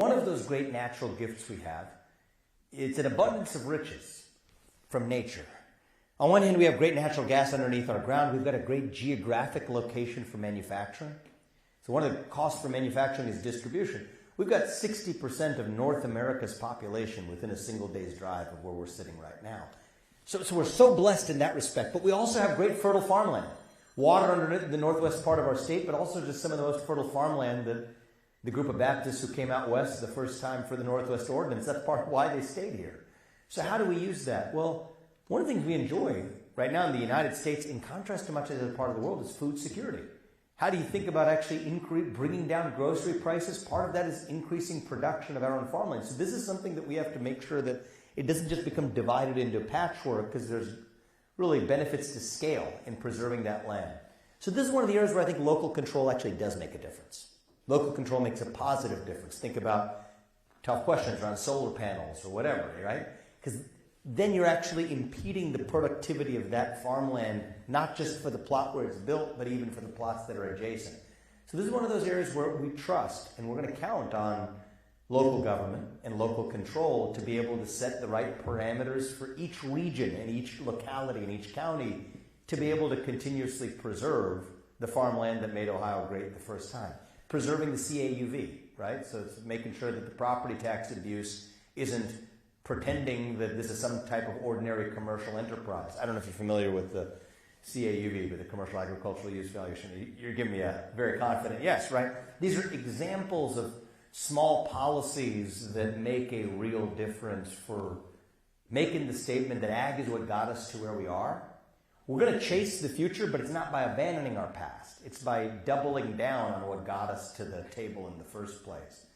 One of those great natural gifts we have, it's an abundance of riches from nature. On one hand, we have great natural gas underneath our ground. We've got a great geographic location for manufacturing. So one of the costs for manufacturing is distribution. We've got 60% of North America's population within a single day's drive of where we're sitting right now. So we're so blessed in that respect. But we also have great fertile farmland. Water under the northwest part of our state, but also just some of the most fertile farmland that the group of Baptists who came out west the first time for the Northwest Ordinance, that's part of why they stayed here. So how do we use that? Well, one of the things we enjoy right now in the United States, in contrast to much other part of the world, is food security. How do you think about actually bringing down grocery prices? Part of that is increasing production of our own farmland. So this is something that we have to make sure that it doesn't just become divided into patchwork, because there's really benefits to scale in preserving that land. So this is one of the areas where I think local control actually does make a difference. Local control makes a positive difference. Think about tough questions around solar panels or whatever, right? Because then you're actually impeding the productivity of that farmland, not just for the plot where it's built, but even for the plots that are adjacent. So this is one of those areas where we trust, and we're going to count on local government and local control to be able to set the right parameters for each region and each locality and each county to be able to continuously preserve the farmland that made Ohio great the first time. Preserving the CAUV, right? So it's making sure that the property tax abuse isn't pretending that this is some type of ordinary commercial enterprise. I don't know if you're familiar with the CAUV, but the Commercial Agricultural Use Valuation. You're giving me a very confident yes, right? These are examples of small policies that make a real difference for making the statement that ag is what got us to where we are. We're going to chase the future, but it's not by abandoning our past. It's by doubling down on what got us to the table in the first place.